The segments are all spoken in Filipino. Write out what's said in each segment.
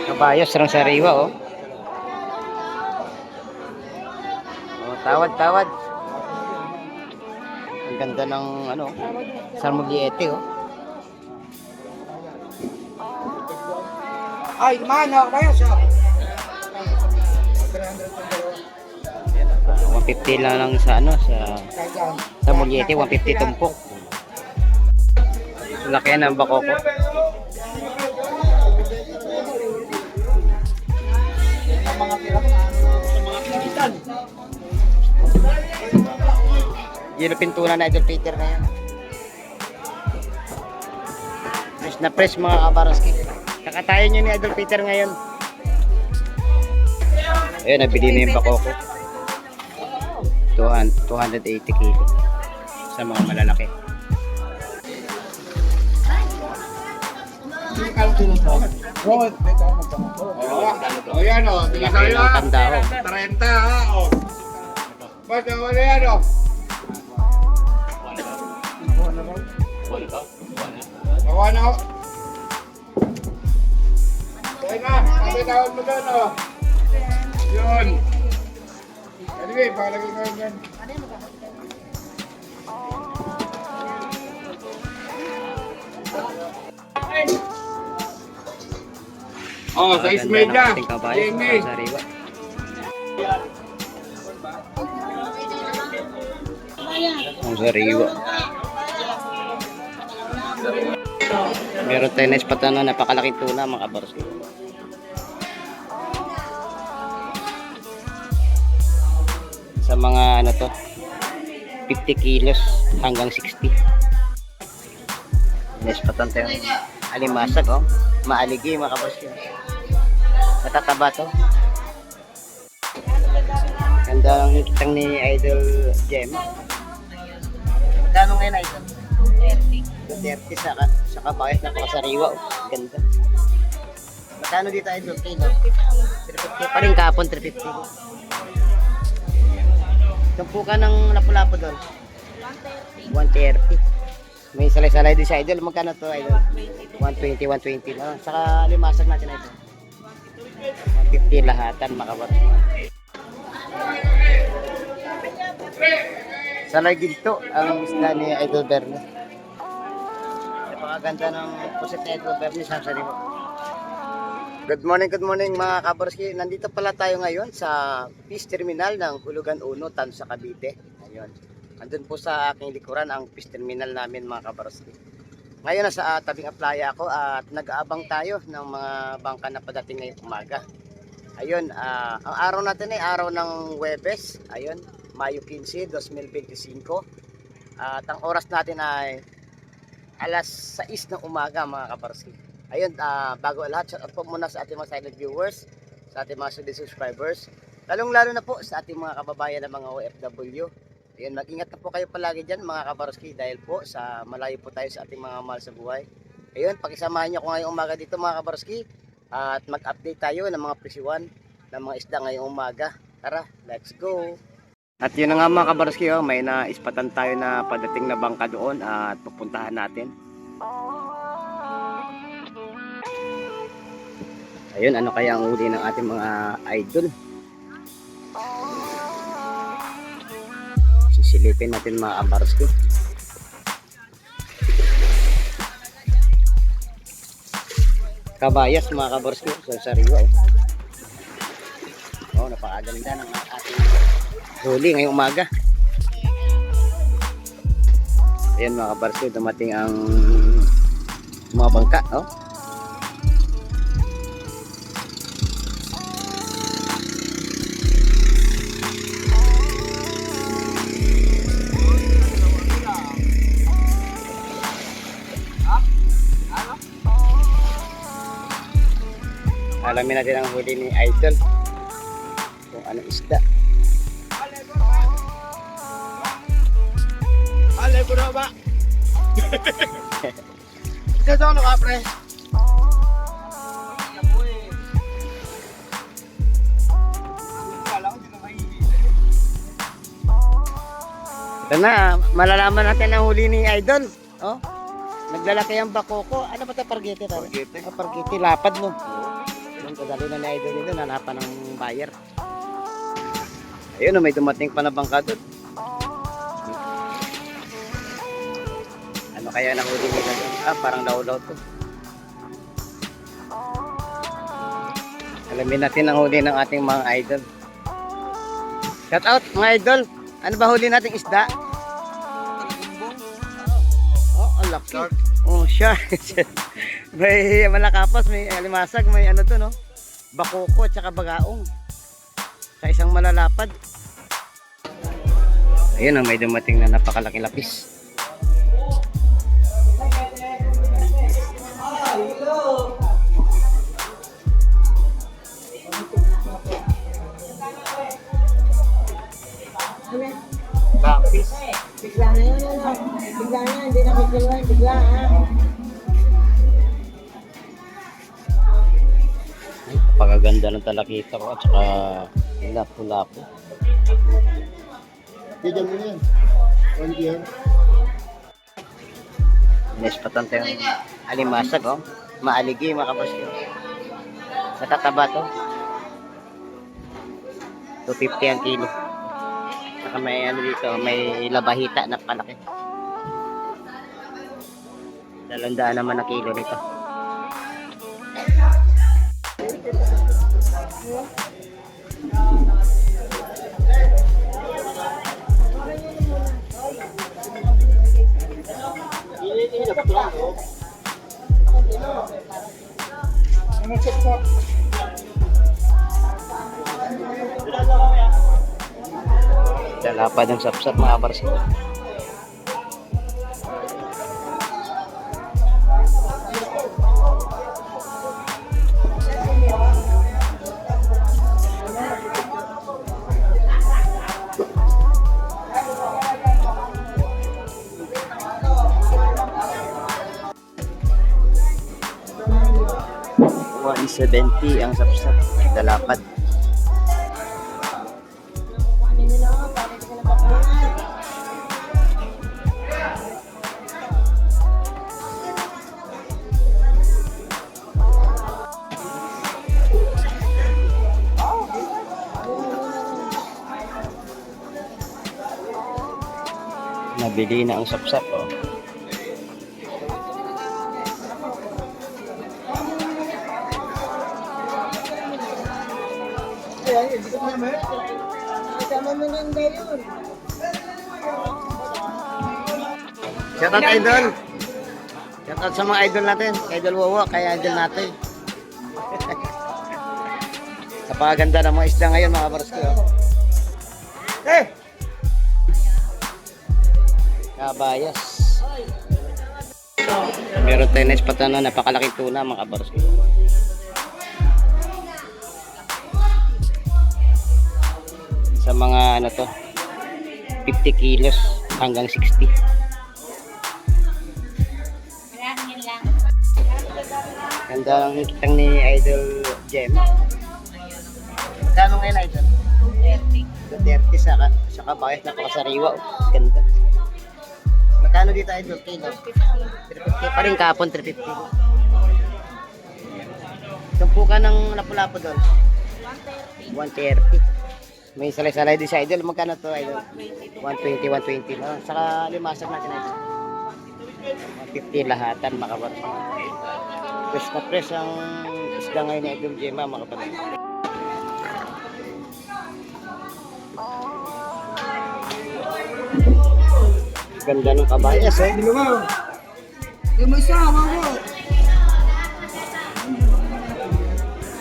Kabayos lang sariwa, oh. Oh, tawad, tawad. Ang ganda ng ano, salmogliete, oh. Ay, mana, kaya siya. 150 lang sa ano, sa salmogliete, 150 tumpok. Laki ng bakoko. Yun ang pintunan na Idol Peter na yan. Fresh na fresh mga kabaraski. Kakatayin nyo ni Idol Peter ngayon. Ayun, nabili na yung bakoko. 280 kilo sa mga malalaki. O yan o, tingin Laki sa'yo ng tanda, oh. 30 ha o. Ba't wala yan o? Nakuha na o. Okay na, pagkatawad mo doon o. Yun. Anyway, palagay ko yan. Oh, size media. Ating kabayo, Jamie. sa sariwa. Ang sariwa. Meron tayo na ispatan na napakalaking tuna mga kabarski. Sa mga ano to, 50 kilos hanggang 60. Naispatan tayo alimasag, oh. Maaligi mga kabarski. Natataba to. Ganda ng hitang ni Idol Jem. Magkano ngayon Idol? 30 sa kabayas na pakasariwa. Oh. Ganda. Magkano dito Idol? Kilo? 350 pa rin kapon, 350. Tumpukan ng lapu-lapu doon. 130. May salay-salay din sa Idol. Magkano to Idol? 120, 120 lang. Saka limasag natin Idol. 150 lahatan makabar. Salay ginto ang isda ni Idol Bernie. Napakaganda ng puset ni Idol Bernie sa sariwa. Good morning mga kabarski. Nandito pala tayo ngayon sa fish terminal ng Hulugan 1, Tansa, Cavite. Ayun. Andun po sa aking likuran ang fish terminal namin mga kabarski. Ngayon nasa tabing playa ako at nag-aabang tayo ng mga bangka na padating ngayong umaga. Ayun, ang araw natin ay araw ng Huwebes. Ayun, Mayo 15, 2025. At ang oras natin ay alas 6 ng umaga mga kabarski. Ayun, bago lahat, shout out po muna sa ating mga silent viewers, sa ating mga solid subscribers, lalong-lalo na po sa ating mga kababayan na mga OFW. Ayun, mag-ingat na po kayo palagi dyan mga kabarski dahil po sa malayo po tayo sa ating mga mahal sa buhay. Ayun, pakisamahan nyo ko ngayong umaga dito mga kabarski at mag-update tayo ng mga presyuan ng mga isda ngayong umaga. Tara, let's go! At yun na nga mga kabarski, oh, may naispatan tayo na padating na bangka doon at pupuntahan natin. Ayun, ano kaya ang huli ng ating mga idol? Sisilipin natin mga kabarski. Kabayas mga kabarski sa sariwa. Oh, napakaganda ng ating huli ngayong umaga. Ayan mga kabarski, dumating ang mga bangka. Oh. Alamin natin ang huli ni Idol kung anong isda. Alay ko na ba? Kasi ano ka pre? Ito na, malalaman natin ang huli ni Idol. Oh, naglalaki ang bakoko. Ano ba ito? Pargete? Pargete. Pargete, lapad mo. Ayun, kadali na ni Idol nito, nanapan ng buyer. Ayun, may dumating pa na bangka doon. Ano kaya nahuli nila doon? Parang law-law to. Alamin natin ang huli ng ating mga idol. Shout out mga idol. Ano ba huli nating isda? Oh, ang laki. Oh, shark. May malakapas, may alimasag, may ano to, no? Bakoko at saka bagaong. Sa isang malalapad. Ayun, may dumating na napakalaking lapis. Lapis. Bigla na yun, bigla na, hindi na kagalawan, bigla ha. Pagaganda ng talakita ko at saka lapu-lapu. Bigyan mo yan. Hindi yan. Nespatan tayo ng alimasag, oh. Maaligi, mga kapasyo. Natataba to. 250 ang kilo. Saka may ano dito, may labahita na palaki. 200 naman ang kilo nito. Ano sa Lalapad ng sapsap, mga barsi. $170 ang sapsap, dalapad. Ano nyo na, bakit ka napapungan? Nabili na ang sapsap, oh. Kasama mo ganda yun. Shout out idol. Shout out sa mga idol natin. Idol Wowo, kaya idol natin. Sa paganda ng mga isda ngayon, mga barski. Eh! Kabayas. Meron tayo na ispatan na napakalaking tuna, mga barski. Sa mga ano to, 50 kilos hanggang 60. Ganda lang kitang ni Idol Jem. Kano ngayon, Idol? 30 sa kabayas, napakasariwa. Ganda. Magkano dito, Idol? Kilo? 350 pa rin kapon, 350. Tumpukan ng lapu-lapu doon? 130. May salay-salay din sa Idol. Magkano to, Idol? 120, 120 lang. Saka limasag natin, Idol. 150 lahatan, mga kapatid. Press na press ang isda ngayon ni Idol Gemma, mga kapatid. Ganda ng kabayas, eh. Hindi mo. Yung may sawa mo.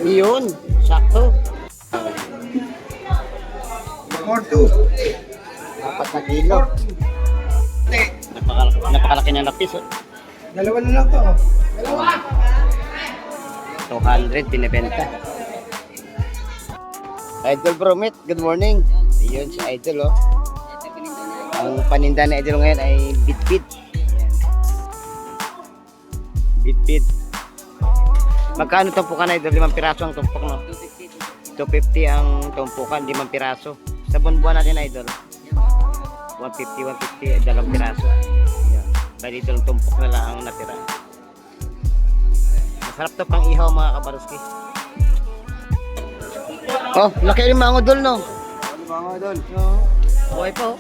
Iyon, sakto. More two. 4 na kilo. Napakalaki na lapis, oh. Dalawa na lang to. 200 binibenta. Idol Bromit, good morning. Ayun si Idol, oh. Ang paninda ni Idol ngayon ay bit-bit. Bit-bit. Magkano tumpukan, Idol? 5 piraso ang tumpok, no? 250 ang tumpukan, 5 piraso. Sa buwan natin, Idol. 150, 2 piraso. Ayan. Bali dito lang tumpok na lang ang natira. Masarap to pang ihaw, mga kabaruski. Oh, laki rin mga dol, no? Ano ba nga doon? Buhay po.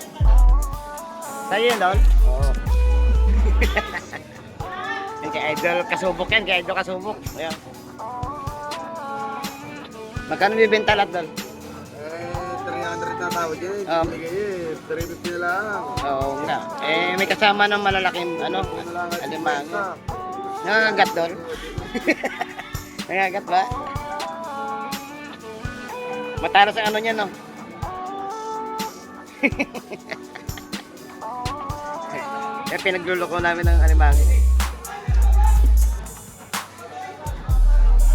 Sa'yo yun, dol? Oo. Yan kay Idol Kasubok yan, kay Idol Kasubok. Ayan. Magkano bibenta lahat, dol? 300 na tawad yun. Sige, 350 na lang. Oo nga. Eh, may kasama ng malalaking, ano, alimango. Nangangagat, dol? Nangangagat ba? Mataras ang ano niya, no? Eh, pinagluloko namin ng alimango.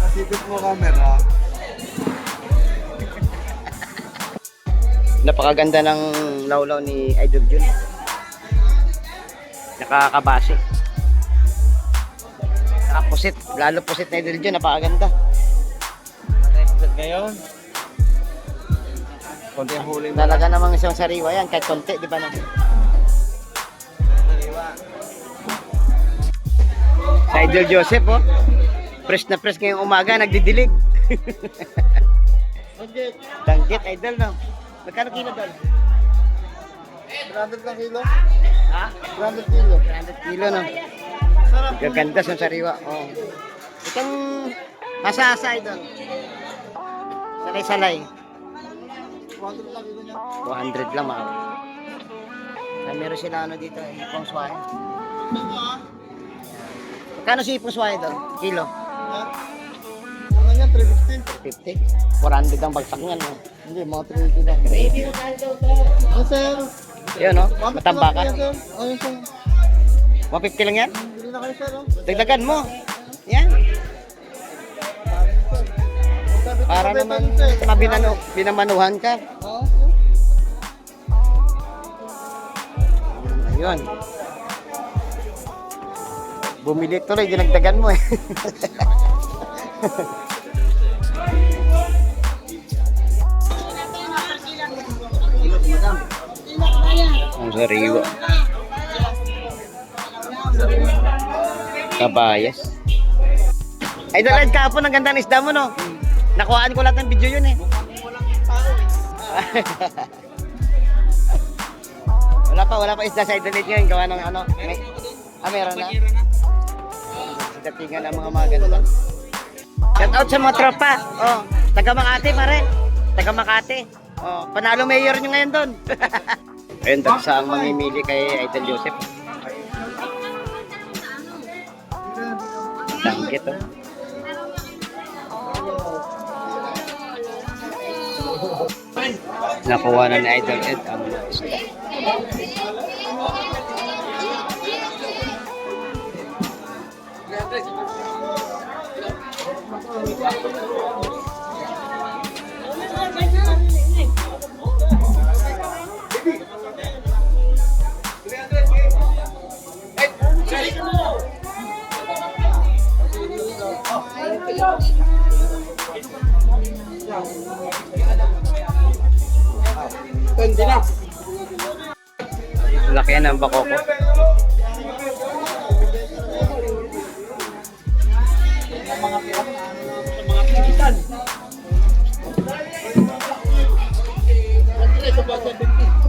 Nasipit mo camera. Napakaganda ng lawlaw ni Idol Jun. Nakakabase. Nakapusit. Lalo pusit na Idol Jun. Napakaganda. Nakaipusit ngayon. Konti ang huli mo. Talaga namang isang sariwa yan. Kahit konti, di ba na? Sa Idol Joseph, oh. Fresh na fresh ngayong umaga. Nagdidilig. Danggit, Idol, no? Magkano kilo, Dol? 300 lang kilo. Ha? 300 kilo. 100 kilo, no? Gaganda sa sariwa. Oh. Itong hasa-hasa, Idol. Salay-salay. 200 lang kilo niya. 200 lang, mga. Meron sila ano dito, ipong sway. Magkano si ipong sway, Dol? Kilo? Ano yan? 350? 50? 400 ang bagsak niyan, no? Hindi, mga 3 kilo. Ano sir? Yun, no? Matamba ka. Ayun sir. 150 lang yan? Bili na kayo sir. Oh. Dagdagan mo. Yan. Para naman binamanuhan ka. Oo. Ayun. Bumili tuloy, dinagdagan mo eh. Ang sariwa. Kabayas. Ay, dalad kahapon ang ganda ng isda mo, no? Nakuhaan ko lahat ng video yun eh. Wala pa isda sa internet ngayon. Gawa ng ano. Meron na. Datingan ng mga ganun. Shout out sa mga tropa. Oh, taga Makati pare. Taga Makati. Oh, panalo mayor nyo ngayon doon. Ayun, dagsa ang mamimili kay Idol Joseph. Danggit, oh. Nakuha na ni Idol Ed ang isda. Hindi na. Laki yan ang bako ko.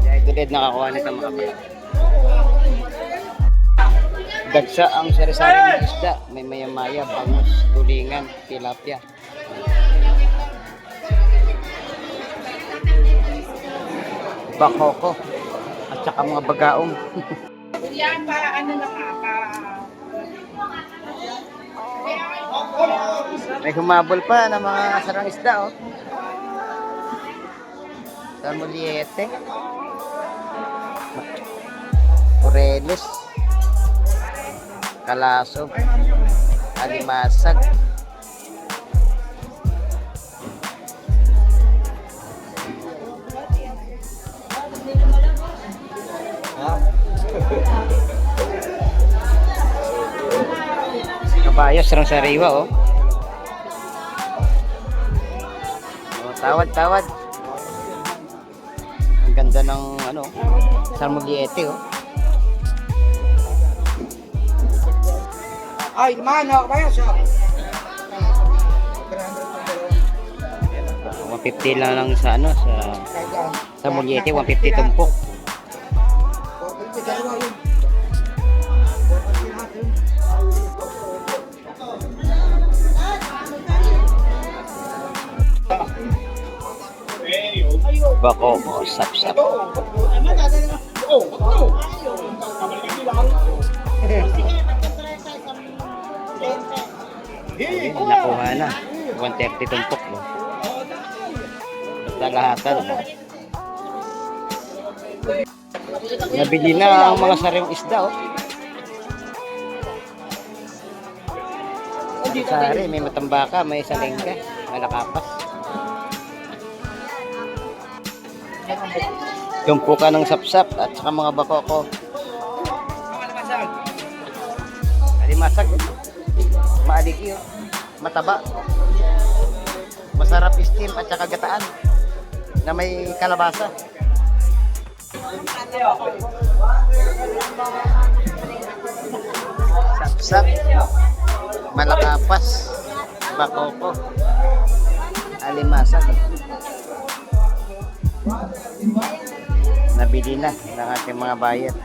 Idol Ed nakakuha nito mga pala. Dagsa ang sari-saring isda. May maya-maya, bangus, tulingan, tilapia. Bakoko at saka mga bagaong. Yan para ano lang May humabol pa ng mga sarang isda, oh. Samuliete. Oreles. Kalaso. Alimasag. Kabayas, sarang sariwa, oh. Oh, tawad. Ang ganda ng ano, Samuliete, oh. Ay, mano, kaya siya. 150 lang sa ano sa Mulyete, 150 tumpok. Bako, sap-sap. Nakuha na. 130 tumpok. No? Basta lahatan. No? Nabili na ang mga sariwang isda. Oh. Sari, may matambaka, may salengka, malakapas. Tumpukan ng sapsap at saka mga bakoko. Alimasag. Maaligi. Oh. Mataba. Masarap steam at saka gataan na may kalabasa. Sapsap, malakapas, bakoko, alimasag. Nabili na ng ating mga bayan.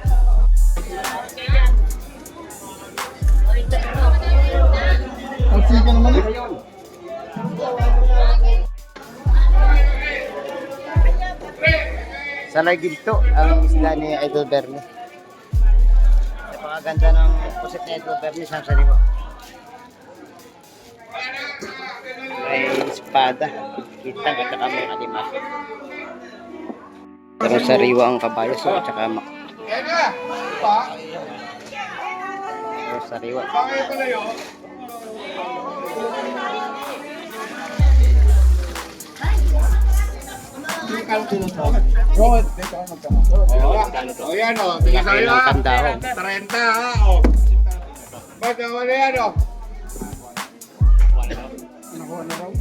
Ang sika naman eh. Sa Laginto, ang isla ni Idol Bernie. Napakaganda ng pusit ni Idol Bernie sa sariwa. May espada, kitang at saka may alimas. Pero sariwa ang kabayas at saka mak. Yan na! Pa? Pero sariwa. Pakaya ko na yun. Rod, dito ako magkano. O yan o, sige Laki sa'yo ng ha. kandaho. 30 ha o. Ba't ang wala yan o? Nakuha na raw?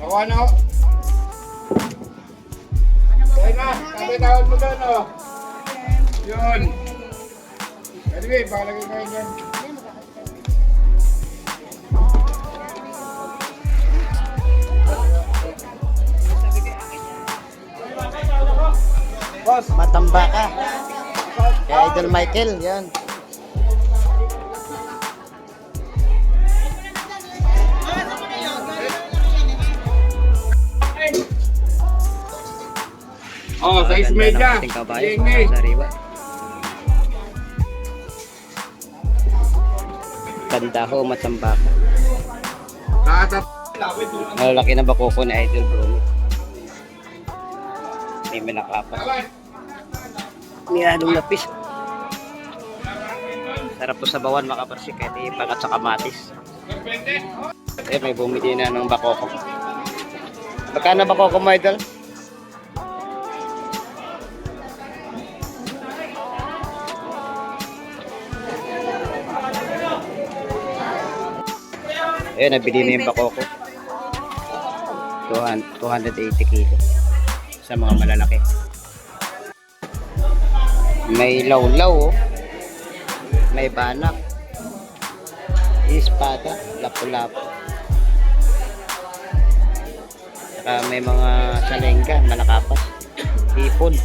Nakuha na o. Kaya na, kapitawan mo doon o. Yun. Anyway, pakalagay kayo dyan. Matambaka. Kay Idol Michael, yan. Oh, size media. Ating kabayas Ingay. sa sariwa. Kandaho, matambaka. Nakatap. Malalaki na bakoko ni Idol Bruno. May malakapas. Niyadong lapis. Sarap to sa bawan mga kaparsik. Kahit ipagat sa kamatis. Eh, may bumili na ng bakoko. Magkano bakoko mo, Idol? Ayun, nabili na yung bakoko. 280 kilo. Sa mga malalaki. May lawlaw, oh. May banak. Espada, lapu-lapu. Saka may mga salengga, malakapas. Hipon.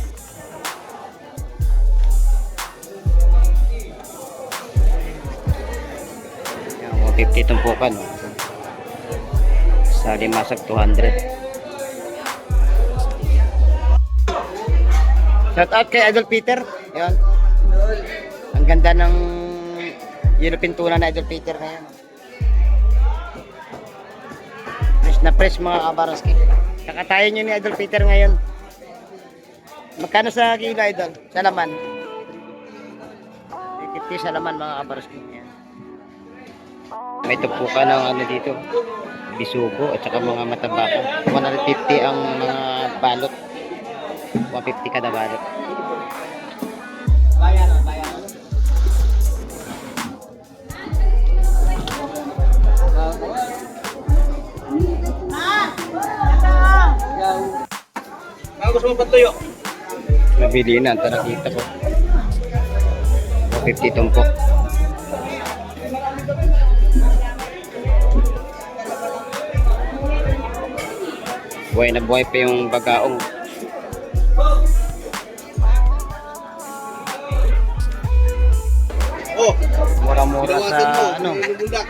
Yan, 150 tumpukan. Oh. Sa limasag 200. Shout out kay Idol Peter. Yan. Ang ganda ng yellow pintura na Idol Peter na yan. Fresh na fresh mga kabaraski. Kakatayin nyo ni Idol Peter ngayon. Magkano sa kilo, Idol? Sa laman? 50 sa laman mga kabaraski. Yan. May tupukan ng ano dito. Bisugo at saka mga matabaka. 150 ang mga balot. 150 kada balot. Gusto mo patuyo? Nabili na, ito nakita ko. 150 tumpok. Buhay na buhay pa yung bagaong. Oh, Mura-mura sa bawasan mo. ano, Lulundak.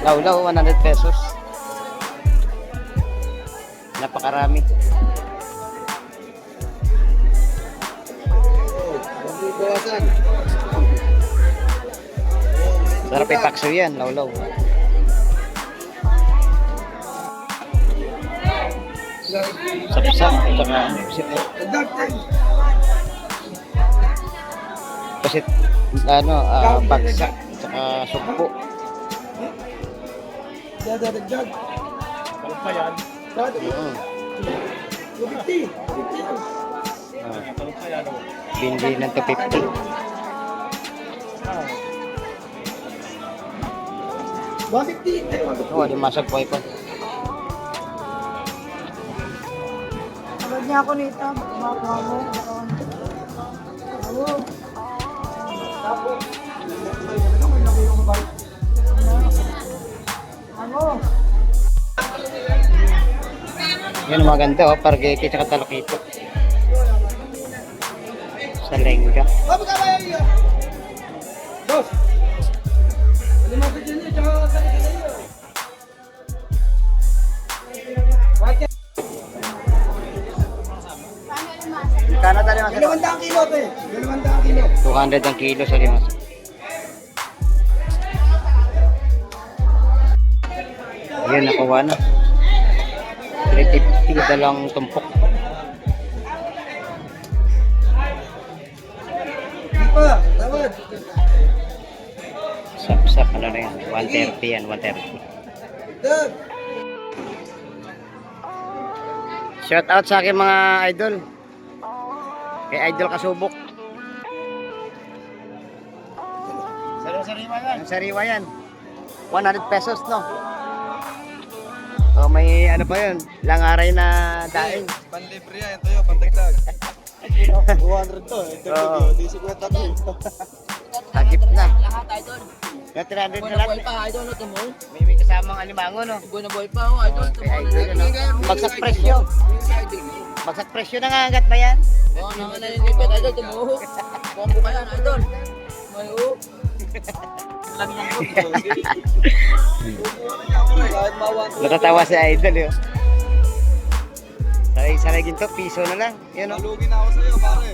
law-law 100 pesos. Napakarami. Oh, bawasan. Sarap ipakso yan, law-law. Sapsap, tsaka pusit. Pusit, ano, bagsak, tsaka sukpo. Dadagdag. Ano pa yan? Mm. 250. Bindi ng 250. Oh, di masag po ito. Pagod niya ako nito. Makuha mo. Ano? Ano? Yan maganda oh, pargeke tsaka talakito. Sa lengga. Boss. Ano mo dyan niya? Tsaka sa niyo. Kano tali mas? 200 kilo to eh. 200 kilo. 200 ang kilo sa limas. Ayan, nakuha na. 350, dalang tumpok. Di pa. Tawad. Sap-sap, ano na yan? 130 yan, 130. Dag. Shout out sa akin mga idol. Kay Idol Kasubok. Sariwa yan. Ang sariwa yan. 100 pesos, no? Oh, may ano pa yun? Langaray na daing. Panlibre yan. Ito yun. Pantagdag. 200 to. Ito Oo. Di 50 to. Hagip na. Lahat idol. Yung 300 Buhay na na lang. buhay pa idol no tumo. May kasamang alimango, no? Buhay na buhay pa oh idol Kay tumo. Idol, ano? Bagsak presyo. Bagsak presyo na nga agad ba yan? Oh nang naninipid idol tumo. Bombo ka yan idol. May oh. Lagi yan ko. Kahit mawan. Natatawa si Idol, yun. Saray-saray ginto, piso na lang. Yun, no? Malugi na ako sa'yo, pare.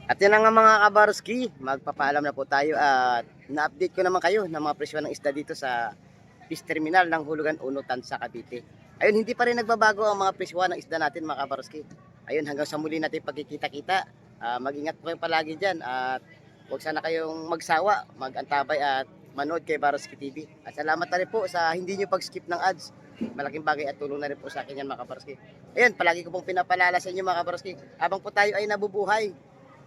At yun na nga mga kabarski, magpapaalam na po tayo at na-update ko naman kayo ng mga presyo ng isda dito sa fish terminal ng Hulugan 1 Tansa, Cavite. Ayun, hindi pa rin nagbabago ang mga presyo ng isda natin mga kabarski. Ayun, hanggang sa muli natin pagkikita-kita. Mag-ingat po kayo palagi dyan at huwag sana kayong magsawa, mag-antabay at manood kay Baroski TV. At salamat na rin po sa hindi nyo pag-skip ng ads. Malaking bagay at tulong na rin po sa akin yan mga kabarski. Ayun, palagi ko pong pinapalala sa inyo mga kabarski. Habang po tayo ay nabubuhay,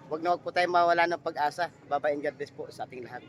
huwag na huwag po tayo mawala ng pag-asa. Bye-bye and God bless po sa ating lahat.